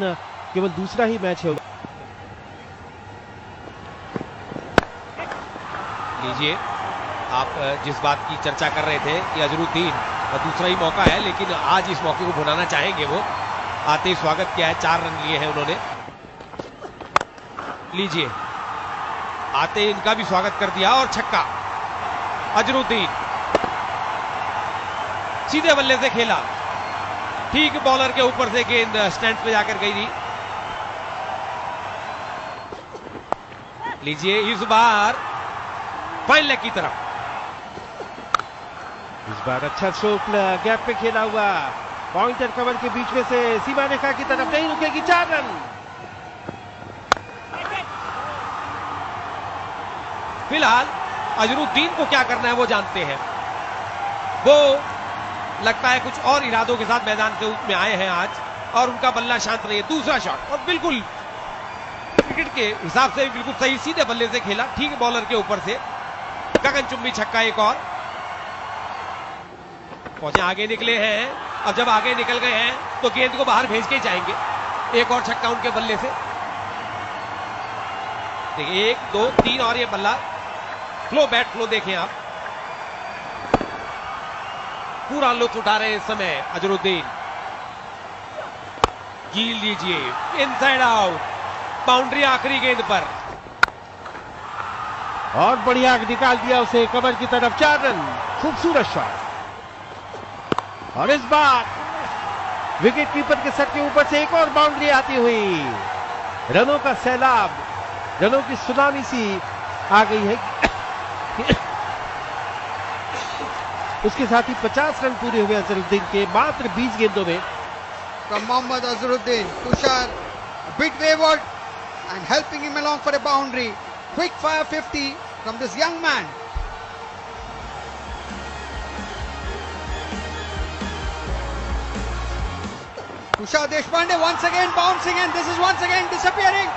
केवल दूसरा ही मैच है। लीजिए, आप जिस बात की चर्चा कर रहे थे कि अजरुद्दीन का दूसरा ही मौका है, लेकिन आज इस मौके को भुनाना चाहेंगे वो। आते ही स्वागत किया है, 4 रन लिए हैं उन्होंने। लीजिए, आते ही इनका भी स्वागत कर दिया और छक्का। अजरुद्दीन सीधे बल्ले से खेला, ठीक बॉलर के ऊपर से गेंद स्टैंड पे जाकर गई थी। लीजिए, इस बार फाइन लेग की तरफ। इस बार अच्छा स्ट्रोक गैप पे खेला हुआ, पॉइंटर कवर के बीच में से सीमा रेखा की तरफ नहीं रुकेगी। 4 रन। फिलहाल अजरुद्दीन को क्या करना है वो जानते हैं। वो लगता है कुछ और इरादों के साथ मैदान के ऊपर में आए हैं आज, और उनका बल्ला शांत नहीं है। दूसरा शॉट, और बिल्कुल क्रिकेट के हिसाब से बिल्कुल सही, सीधे बल्ले से खेला, ठीक बॉलर के ऊपर से। गगनचुंबी छक्का एक और। पहुंचे, आगे निकले हैं। अब जब आगे निकल गए हैं तो गेंद को बाहर भेज के जाएंगे। एक और छक्का उनके बल्ले से। देखिए, 1 2 3 और ये बल्ला फ्लो, बैट फ्लो देखें आप। पूरा लुत्फ उठा रहे हैं इस समय अजरुद्दीन। कील लीजिए, इनसाइड आउट, बाउंड्री आखिरी गेंद पर, और बढ़िया निकाल दिया उसे कवर की तरफ। 4 रन। खूबसूरत शॉट। और इस बार विकेट कीपर के सर के ऊपर से एक और बाउंड्री आती हुई। रनों का सैलाब, रनों की सुनामी सी आ गई है। उसके साथ ही 50 रन पूरे हुए अजरुद्दीन के मात्र 20 गेंदों में। From Mohammad Azharuddin, Tushar a bit wayward and helping him along for a boundary. Quick fire 50 from this young man. Tushar Deshpande once again bouncing, and this is once again disappearing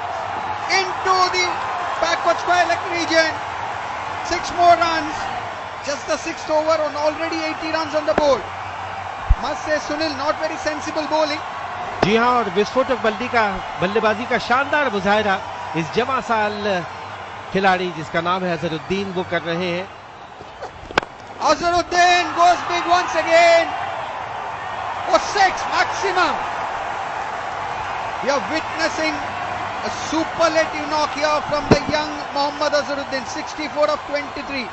into the backward square leg region. 6 more runs. Just the 6th over on already 80 runs on the board. Must say Sunil, not very sensible bowling. जी हां, और विस्फोटक बल्लेबाजी का शानदार मुजाहिरा इस जवां साल खिलाड़ी जिसका नाम है अजहरुद्दीन वो कर रहे हैं। Azharuddin goes big once again for 6 maximum. We are witnessing a superlative knock here from the young Mohammad Azharuddin, 64 of 23.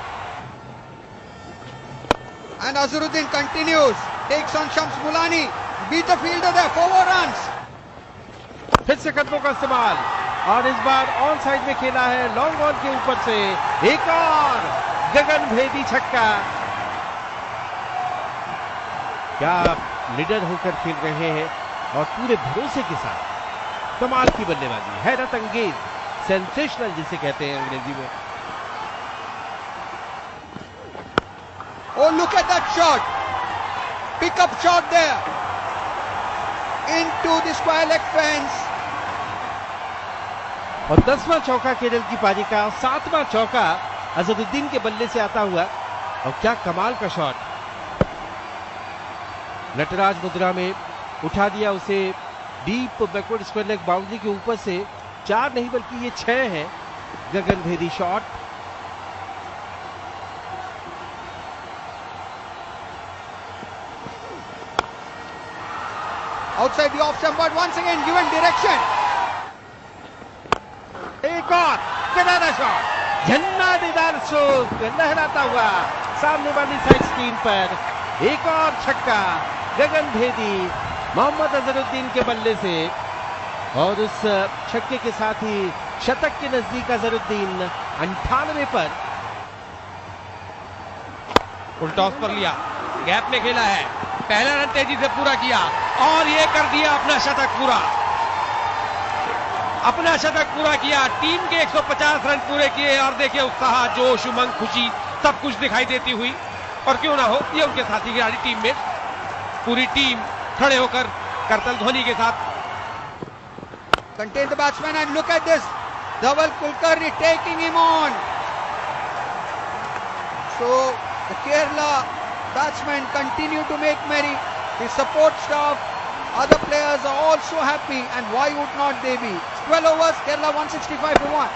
And Azharuddin continues, takes on Shams Mulani, beat the fielder there, 4 more runs. फिर से कदमों का इस्तेमाल, और इस बार on side में खेला है, लॉन्ग बॉल के ऊपर से एक और गगनभेदी छक्का। क्या लीडर होकर खेल रहे हैं और पूरे भरोसे के साथ। कमाल की बल्लेबाजी, हैरत अंगेज, सेंसेशनल जिसे कहते हैं अंग्रेजी में। Oh, look at that shot. Pick up shot there. Into the square leg fence. और 10वां चौका केरल की पारी का, 7वां चौका अजहरुद्दीन के बल्ले से आता हुआ। और क्या कमाल का शॉट। नटराज मुद्रा में उठा दिया उसे deep backward square leg boundary के ऊपर से। 4 नहीं बल्कि ये 6 है गगनभेदी shot. Outside the off stump, but once again given direction. एक और करारा शॉट, झन्नादेदार स्ट्रोक लहराता हुआ सामने वाली साइड स्क्रीन पर। एक और छक्का गगनभेदी मोहम्मद अजहरुद्दीन के बल्ले से, और उस छक्के के साथ ही शतक के नजदीक अजहरुद्दीन 98 पर। फुल टॉस पर लिया, गैप में खेला है, पहला रन तेजी से पूरा किया, और ये कर दिया अपना शतक पूरा। अपना शतक पूरा किया, टीम के 150 रन पूरे किए, और देखिए उत्साह, जोश, उमंग, खुशी सब कुछ दिखाई देती हुई। और क्यों ना हो, ये उनके साथी खिलाड़ी, टीम में पूरी टीम खड़े होकर करतल ध्वनि के साथ। Contain the batsman, and look at this. Dhaval Kulkarni taking him on. So the Kerala batsmen continue to make merry. The support staff Other players are all so happy, and why would not they be? 12 overs, Kerala 165 for 1.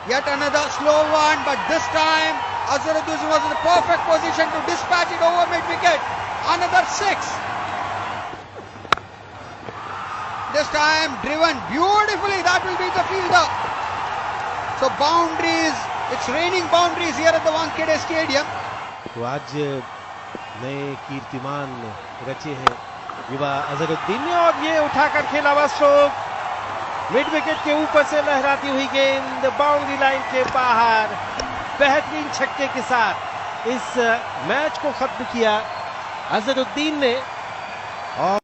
Yet another slow one, but this time Azharuddin was in the perfect position to dispatch it over mid-wicket. Another 6. This time driven beautifully, that will be the fielder. So boundaries, it's raining boundaries here at the Wankhede Stadium. तो आज नए कीर्तिमान रचे हैं युवा अजहरुद्दीन ने और ये उठाकर खेला हुआ स्ट्रोक मिड विकेट के ऊपर से लहराती हुई गेंद बाउंड्री लाइन के बाहर बेहतरीन छक्के के साथ इस मैच को खत्म किया अजहरुद्दीन ने। और